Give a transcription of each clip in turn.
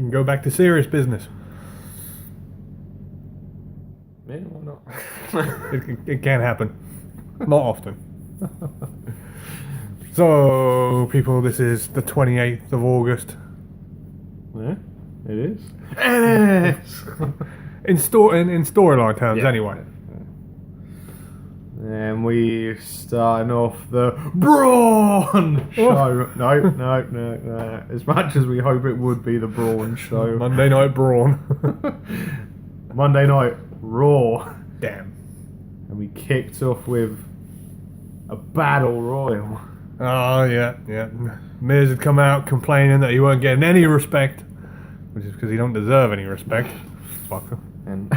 can go back to serious business. Yeah, why not? It can't happen. Not often. So, people, this is the 28th of August. Yeah, it is. In storyline terms, Yeah. anyway. And we starting off the Brawn show. No. As much as we hope it would be the Brawn show. Monday Night Brawn. Monday Night Raw. Damn. And we kicked off with a battle royal. Oh, yeah. Miz had come out complaining that he weren't getting any respect, which is because he don't deserve any respect. Fucker. And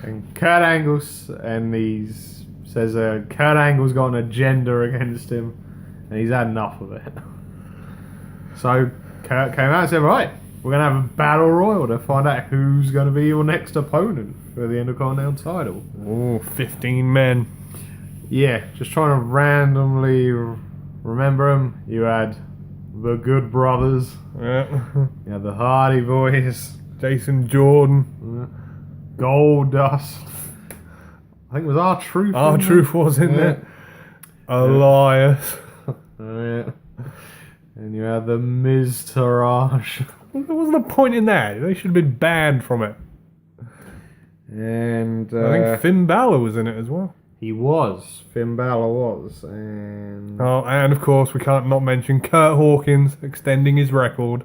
and Kurt Angle says Kurt Angle's got an agenda against him, and he's had enough of it. So Kurt came out and said, right, we're going to have a battle royal to find out who's going to be your next opponent for the Intercontinental title. Oh, 15 men. Yeah, just trying to randomly remember them. You had the Good Brothers. Yeah. You had the Hardy Boys. Jason Jordan. Goldust. I think it was R-Truth. R-Truth was in there. Elias. Yeah. And you had the Miz Taraj. What was the point in that? They should have been banned from it. And I think Finn Balor was in it as well. he was. Finn Balor was. And Oh, and of course we can't not mention Kurt Hawkins extending his record.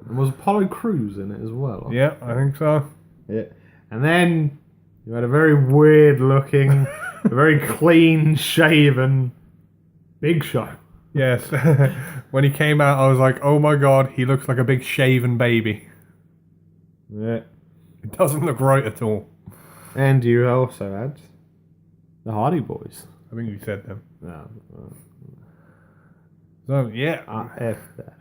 was Apollo Crews in it as well? Yeah, I think so. Yeah. And then you had a very weird looking, a very clean shaven Big Show. Yes. When he came out, I was like, oh my god, he looks like a big shaven baby. Yeah. It doesn't look right at all. And you also had the Hardy Boys. I think you said them. No. So, yeah. F that.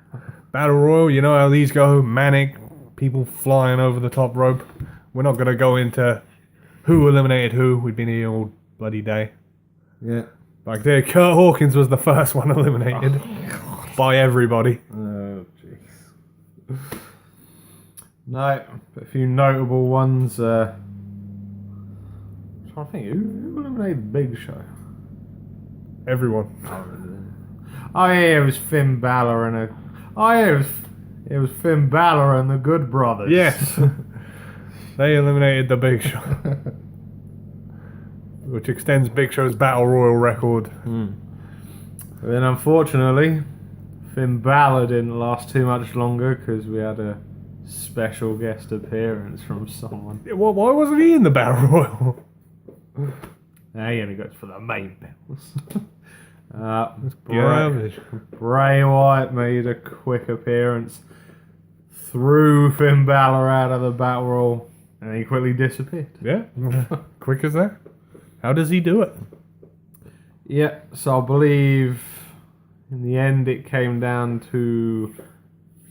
Battle Royal, you know how these go. Manic, people flying over the top rope. We're not going to go into who eliminated who. We've been here all bloody day. Yeah. Like there, Kurt Hawkins was the first one eliminated by everybody. Oh, jeez. No, but a few notable ones. I'm trying to think, who eliminated the Big Show? Everyone. Oh yeah, it was Finn Balor and it was Finn Balor and the Good Brothers. Yes. They eliminated the Big Show. Which extends Big Show's Battle Royal record. But then unfortunately, Finn Balor didn't last too much longer because we had a special guest appearance from someone. Well, why wasn't he in the Battle Royal? Now he only goes for the main belts. Garbage. Bray Wyatt made a quick appearance, threw Finn Balor out of the Battle Royal, and he quickly disappeared. Yeah. Quick as that. How does he do it? Yeah, so I believe in the end it came down to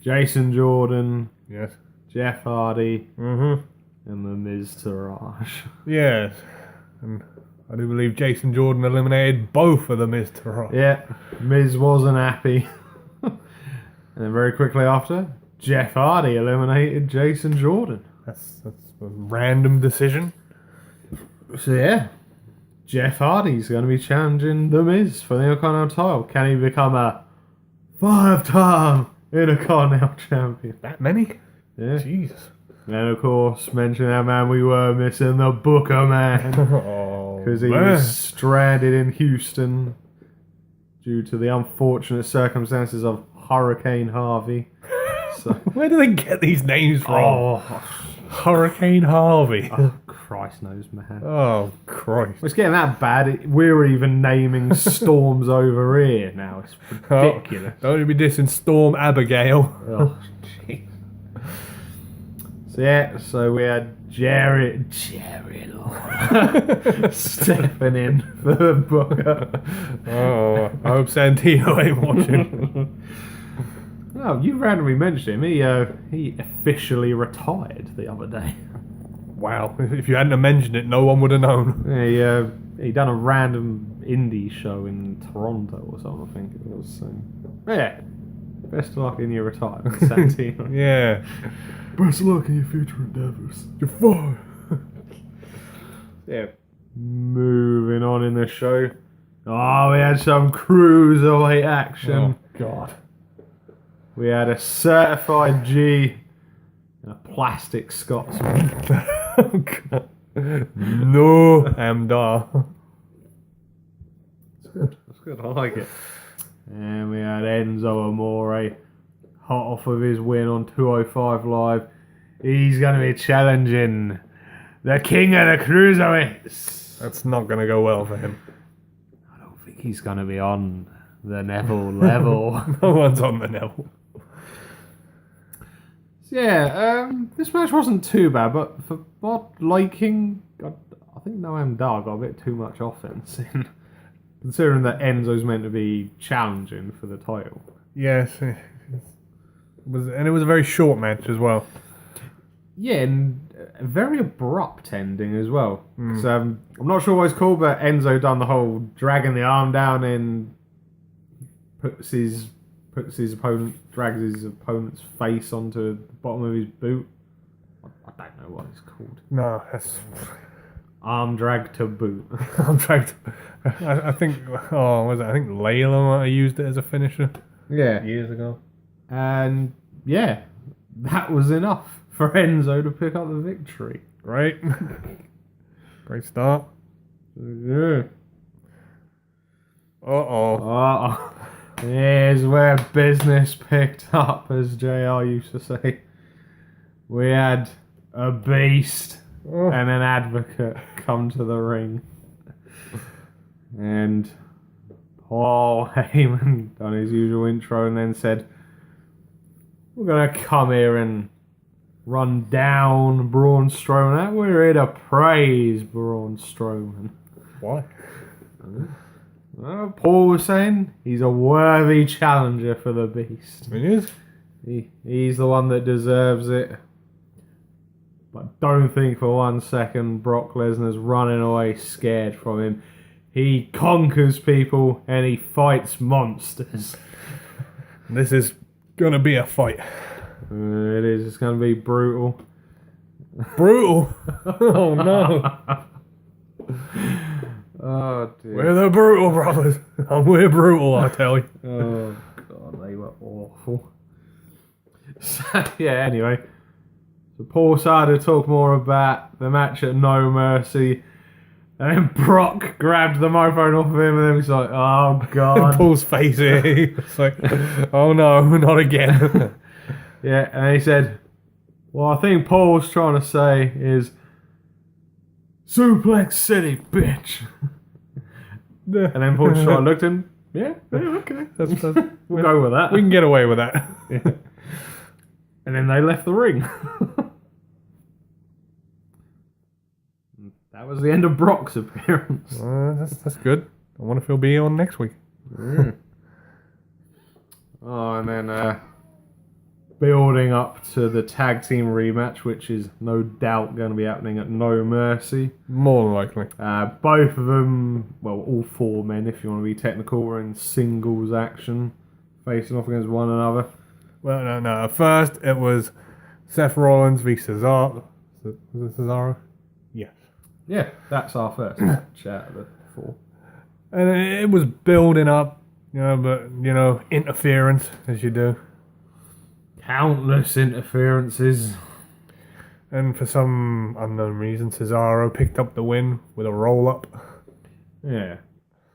Jason Jordan, Yes. Jeff Hardy, Mm-hmm. and the Miz Taraj. Yes. And I do believe Jason Jordan eliminated both of them, Mr. Rock. Yeah, Miz wasn't happy. And then very quickly after, Jeff Hardy eliminated Jason Jordan. That's a random decision. So yeah, Jeff Hardy's going to be challenging The Miz for the Intercontinental title. Can he become a 5-time Intercontinental champion? That many? Yeah. Jesus. And of course, mention that man we were missing, the Booker man. Oh, Because he man. was stranded in Houston due to the unfortunate circumstances of Hurricane Harvey. So, Where do they get these names from? oh, Hurricane Harvey. Christ knows, man. Oh, Christ. It's getting that bad. We're even naming storms over here now. It's ridiculous. Oh, don't you be dissing Storm Abigail. Oh, jeez. So yeah, so we had Jared Lawler stepping in for the Booker. Oh, I hope Santino ain't watching. Oh, you randomly mentioned him. He officially retired the other day. Wow, if you hadn't have mentioned it, no one would have known. He done a random indie show in Toronto or something, I think it was. Yeah, Best of luck in your retirement, Santino. Yeah. Best of luck in your future endeavours. You're fired. Yeah. Moving on in the show. Oh, we had some cruiserweight action. Oh, God. We had a certified G and a plastic Scotsman. Oh, God. No, Amdar. That's good, I like it. And we had Enzo Amore, hot off of his win on 205 Live. He's going to be challenging the king of the cruiserweights. That's not going to go well for him. I don't think he's going to be on the Neville level. No one's on the Neville. So yeah, this match wasn't too bad, but for my liking, I think Noam Dar got a bit too much offense in. Considering that Enzo's meant to be challenging for the title. Yes. It was a very short match as well. Yeah, and a very abrupt ending as well. So, I'm not sure what it's called, but Enzo done the whole dragging the arm down and drags his opponent's face onto the bottom of his boot. I don't know what it's called. No, that's... Arm drag to boot. I'm trying to... I think... Oh, was it? I think Layla might have used it as a finisher Yeah. years ago. And, yeah, that was enough for Enzo to pick up the victory. Right? Great start. Yeah. Uh-oh. Here's where business picked up, as JR used to say. We had a beast and an advocate come to the ring. And Paul Heyman done his usual intro and then said, "We're going to come here and run down Braun Strowman. We're here to praise Braun Strowman." Why? Paul was saying he's a worthy challenger for the Beast. It is? He's the one that deserves it. But don't think for 1 second Brock Lesnar's running away scared from him. He conquers people and he fights monsters. This is gonna be a fight. It is. It's going to be brutal. Brutal? Oh no. Oh dear. We're the Brutal Brothers. And we're brutal, I tell you. Oh god, they were awful. So, yeah, anyway. So Paul started to talk more about the match at No Mercy. And then Brock grabbed the microphone off of him and then he's like, oh god. Paul's face here. It's like, oh no, not again. Yeah, and he said, what I think Paul's trying to say is, Suplex City, bitch. And then Paul just looked at him. Yeah, okay. We'll go with that. We can get away with that. Yeah. And then they left the ring. That was the end of Brock's appearance. That's good. I wonder if he'll be on next week. Oh, and then building up to the tag team rematch, which is no doubt going to be happening at No Mercy. More than likely. Both of them, well, all four men, if you want to be technical, were in singles action, facing off against one another. Well, no. At first, it was Seth Rollins v. Cesaro. Was it Cesaro? Yes. Yeah, that's our first match out of the four. And it was building up, but, interference, as you do. Countless interferences. And for some unknown reason, Cesaro picked up the win with a roll-up. Yeah.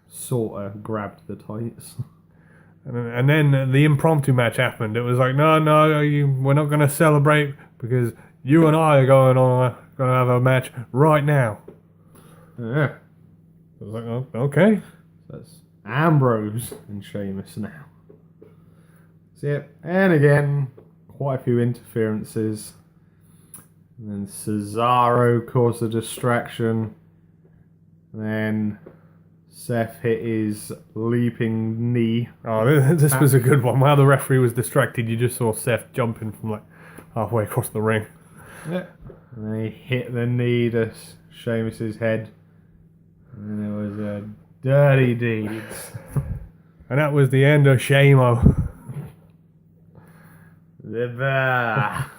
Sort of grabbed the tights. And then the impromptu match happened. It was like, no, we're not going to celebrate because you and I are going to have a match right now. Yeah. I was like, oh, okay. That's Ambrose and Sheamus now. So, yeah. And again, quite a few interferences. And then Cesaro caused a distraction. And then Seth hit his leaping knee. Oh, this was a good one. While the referee was distracted, you just saw Seth jumping from like halfway across the ring. Yeah. And then he hit the knee to Sheamus's head. And it was a dirty deeds. And that was the end of Shamo. The bar.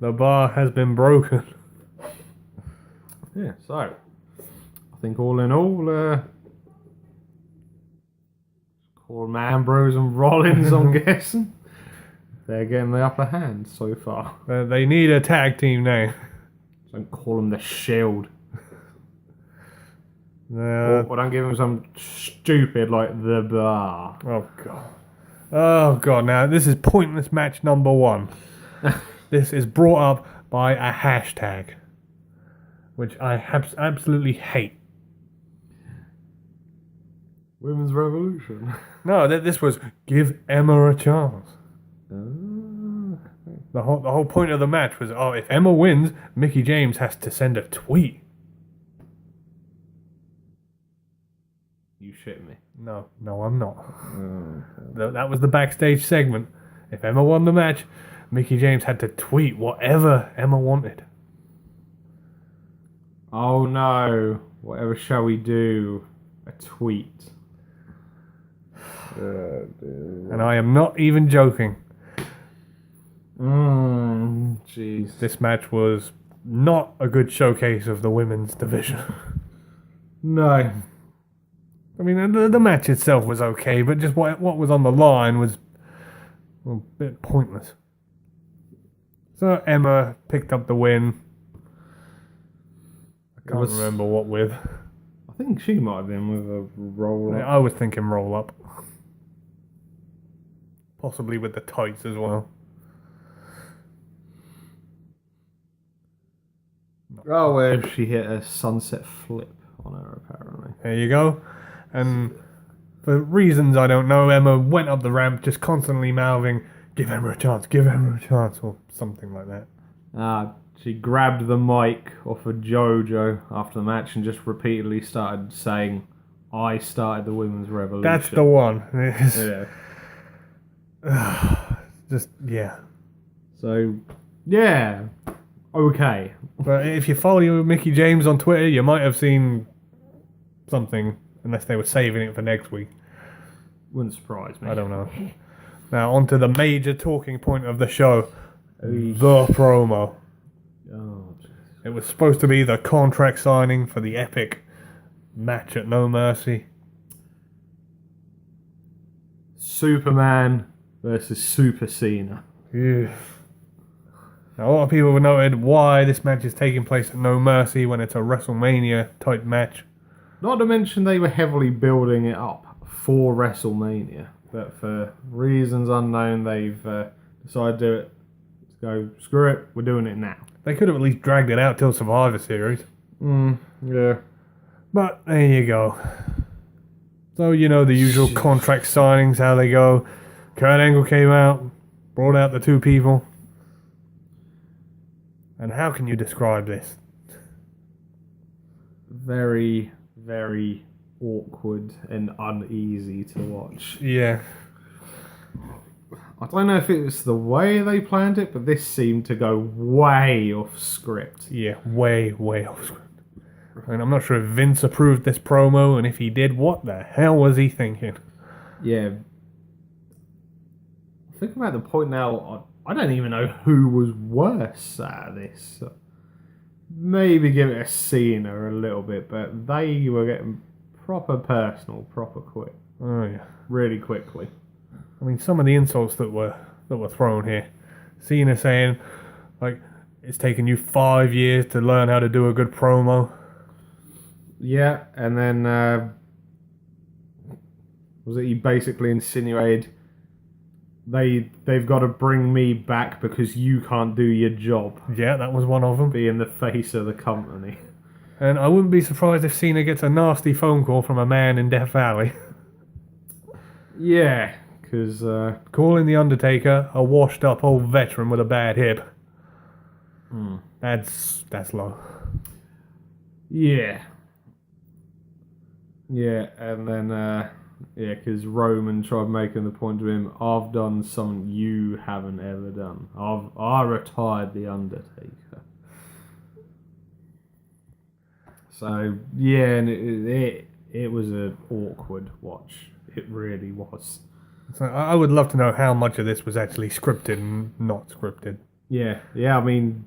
The bar has been broken. Yeah, so I think all in all, Corbin, Ambrose and Rollins, I'm guessing, they're getting the upper hand so far. They need a tag team name. Don't call them the Shield. Uh, Or don't give them some stupid like the Bar. oh god. Oh god. Now this is pointless match number 1. This is brought up by a hashtag, which I absolutely hate. Women's Revolution. No, this was give Emma a chance. Ah. The whole point of the match was, if Emma wins, Mickie James has to send a tweet. You shit me. No, I'm not. Oh, That was the backstage segment. If Emma won the match, Mickie James had to tweet whatever Emma wanted. oh no. Whatever shall we do? A tweet. And I am not even joking. Jeez. This match was not a good showcase of the women's division. No. I mean, the match itself was okay, but just what was on the line was a bit pointless. So Emma picked up the win. I can't remember what with. I think she might have been with a roll. I was thinking roll up. Possibly with the tights as well. Oh, where she hit a sunset flip on her, apparently. There you go. And for reasons I don't know, Emma went up the ramp just constantly mouthing, give Emma a chance, or something like that. She grabbed the mic off of JoJo after the match and just repeatedly started saying, I started the women's revolution. That's the one. Yeah. Just, yeah. So, yeah. Okay. But if you follow Mickie James on Twitter, you might have seen something, unless they were saving it for next week. Wouldn't surprise me. I don't know. Now, on to the major talking point of the show. Eesh. The promo. Oh, jeez. It was supposed to be the contract signing for the epic match at No Mercy. Superman versus Super Cena. Yeah. Now, a lot of people have noted why this match is taking place at No Mercy when it's a WrestleMania type match. Not to mention they were heavily building it up for WrestleMania, but for reasons unknown, they've decided to do it. Let's go, screw it, we're doing it now. They could have at least dragged it out till Survivor Series. Yeah. But there you go. So, you know, the usual contract signings, how they go. Kurt Angle came out, brought out the two people. And how can you describe this? Very, very awkward and uneasy to watch. Yeah. I don't know if it was the way they planned it, but this seemed to go way off script. Yeah, way off script. And I'm not sure if Vince approved this promo, and if he did, what the hell was he thinking? Yeah. Think about the point now, I don't even know who was worse out of this. Maybe give it a Cena a little bit, but they were getting proper personal, proper quick. Oh, yeah. Really quickly. I mean, some of the insults that were thrown here. Cena saying, like, it's taken you 5 years to learn how to do a good promo. Yeah, and then was it he basically insinuated they've got to bring me back because you can't do your job, Yeah, that was one of them. being the face of the company. And I wouldn't be surprised if Cena gets a nasty phone call from a man in Death Valley. Yeah, because Calling The Undertaker a washed up old veteran with a bad hip. That's low. yeah, and then because Roman tried making the point to him, I've done something you haven't ever done. I retired the Undertaker. So yeah, and it was an awkward watch. It really was. So I would love to know how much of this was actually scripted and not scripted. Yeah, I mean,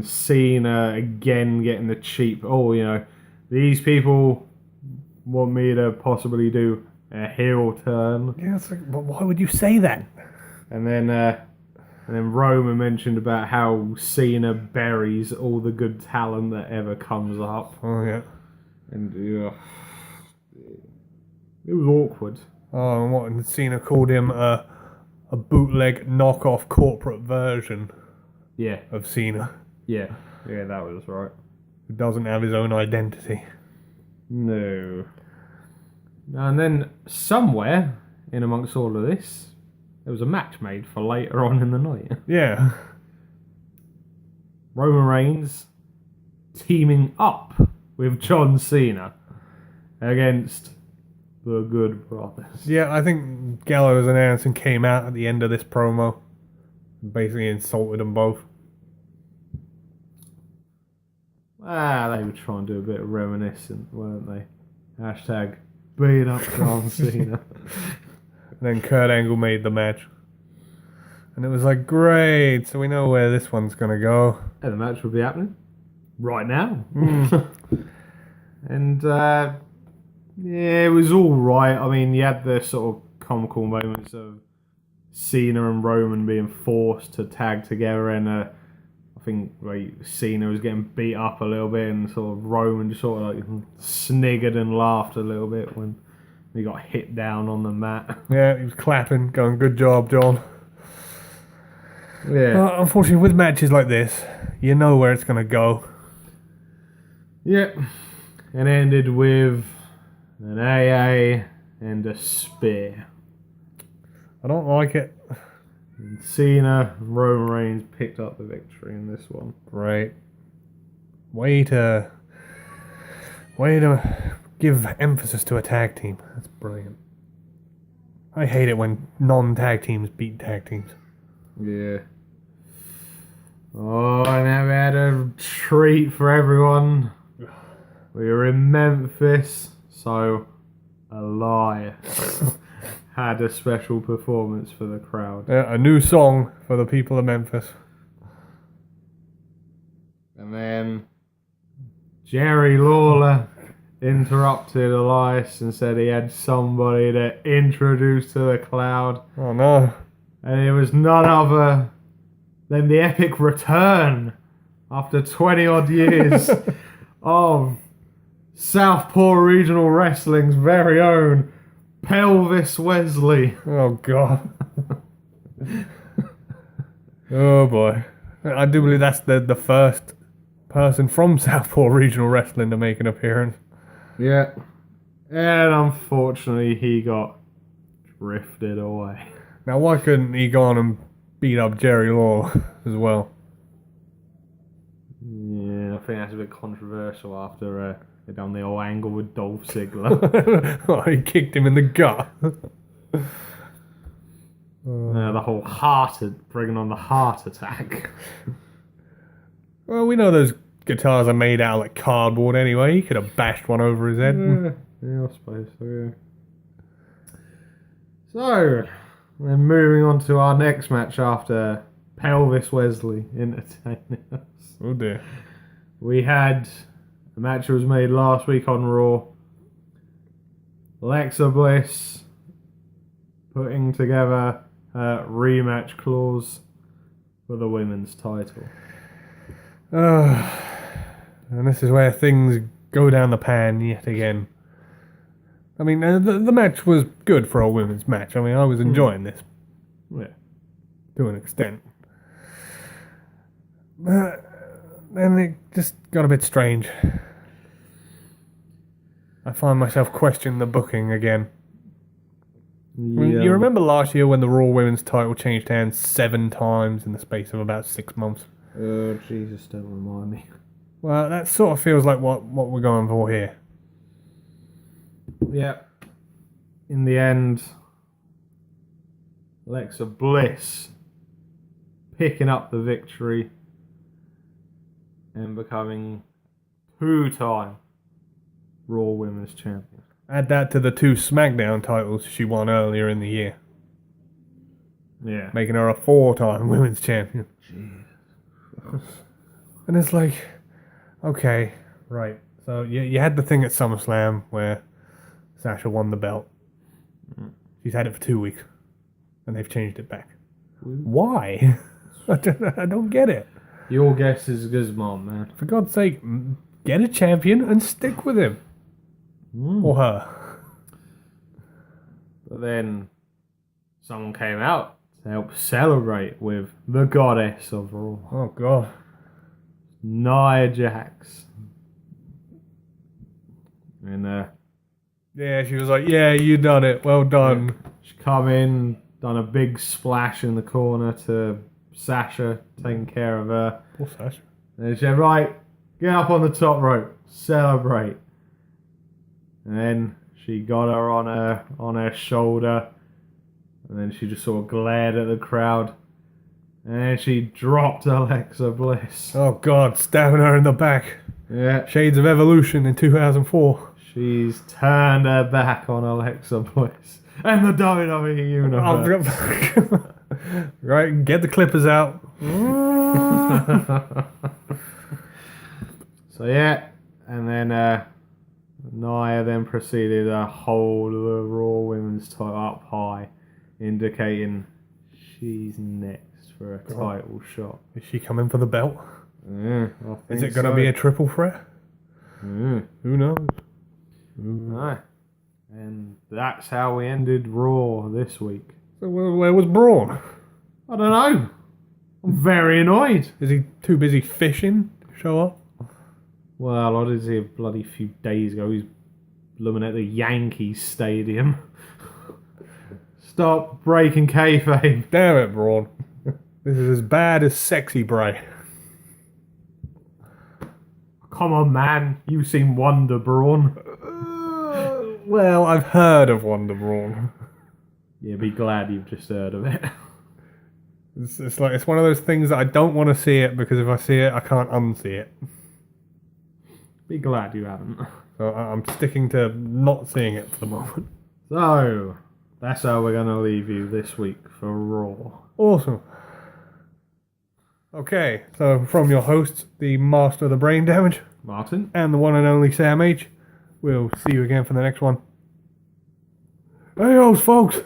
Cena again getting the cheap. Oh, these people want me to possibly do a heel turn, Yeah, it's like, but why would you say that? and then Roman mentioned about how Cena buries all the good talent that ever comes up, Oh yeah. and it was awkward. Oh, and what? And Cena called him a bootleg knockoff corporate version Yeah, of Cena yeah, that was right. who doesn't have his own identity. No. And then somewhere in amongst all of this, there was a match made for later on in the night. Yeah. Roman Reigns teaming up with John Cena against the Good Brothers. Yeah, I think Gallows and Anderson came out at the end of this promo and basically insulted them both. They were trying to do a bit of reminiscent, weren't they? Hashtag beat up John Cena. And then Kurt Angle made the match. And it was like, great, so we know where this one's going to go. And the match would be happening right now. And it was all right. I mean, you had the sort of comical moments of Cena and Roman being forced to tag together, and I think Cena was getting beat up a little bit, and sort of Roman just sort of like sniggered and laughed a little bit when he got hit down on the mat. Yeah, he was clapping, going, good job, John. Yeah. Unfortunately, with matches like this, you know where it's going to go. Yep. And ended with an AA and a spear. I don't like it. And Cena and Roman Reigns picked up the victory in this one. Right. Way to give emphasis to a tag team. That's brilliant. I hate it when non-tag teams beat tag teams. Yeah. Oh, and now we had a treat for everyone. We were in Memphis, so Elias had a special performance for the crowd. Yeah, a new song for the people of Memphis. And then Jerry Lawler interrupted Elias and said he had somebody to introduce to the crowd. Oh no. And it was none other than the epic return after 20 odd years of Southpaw Regional Wrestling's very own Pelvis Wesley. Oh god. Oh boy. I do believe that's the first person from Southpaw Regional Wrestling to make an appearance. Yeah. And unfortunately he got drifted away. Now why couldn't he go on and beat up Jerry Lawler as well? Yeah, I think that's a bit controversial after they done the old angle with Dolph Ziggler. Oh, he kicked him in the gut. The whole bringing on the heart attack. Well, we know those guitars are made out of like cardboard anyway. He could have bashed one over his head. Yeah, I suppose so, yeah. So, we're moving on to our next match after Pelvis Wesley entertaining us. Oh dear. We had a match that was made last week on Raw. Alexa Bliss putting together a rematch clause for the women's title. And this is where things go down the pan yet again. I mean, the match was good for a women's match. I mean, I was enjoying this. Yeah. To an extent. Then it just got a bit strange. I find myself questioning the booking again. I mean, you remember last year when the Raw Women's title changed hands 7 times in the space of about 6 months? Oh, Jesus, don't remind me. Well, that sort of feels like what we're going for here. Yeah. In the end, Alexa Bliss picking up the victory and becoming 2-time Raw Women's Champion. Add that to the 2 SmackDown titles she won earlier in the year, Yeah. making her a 4-time women's champion. And it's like, okay, right. So you had the thing at SummerSlam where Sasha won the belt. She's had it for 2 weeks, and they've changed it back. Why? I don't get it. Your guess is as good as mine, man. For God's sake, get a champion and stick with him. Or her. But then someone came out to help celebrate with the goddess of Raw, Oh, God. Nia Jax. And Yeah, she was like, yeah, you done it. Well done. she come in, done a big splash in the corner to Sasha, taking care of her. Poor Sasha. And she said, right, get up on the top rope, celebrate. And then she got her on her shoulder, and then she just sort of glared at the crowd. And then she dropped Alexa Bliss. Oh, God, stabbing her in the back. Yeah, Shades of Evolution in 2004. she's turned her back on Alexa Bliss and the WWE Universe. Oh, right, get the clippers out. So yeah, and then Nia then proceeded to hold the Raw Women's title up high, indicating she's next for a title shot. Is she coming for the belt? Yeah, Is it going to be a triple threat? Yeah. Who knows? No. And that's how we ended Raw this week. So where was Braun? I don't know. I'm very annoyed. Is he too busy fishing to show up? Well, I did see a bloody few days ago. He's blooming at the Yankees Stadium. Stop breaking kayfabe. Damn it, Braun. This is as bad as Sexy Bray. Come on, man. You've seen Wonder Brawn. Well, I've heard of Wonder Braun. Yeah, be glad you've just heard of it. It's like it's one of those things that I don't want to see it because if I see it, I can't unsee it. Be glad you haven't. So I'm sticking to not seeing it for the moment. So, that's how we're going to leave you this week for Raw. Awesome. Okay, so from your hosts, the master of the brain damage, Martin? and the one and only Sam H, we'll see you again for the next one. Adios, folks!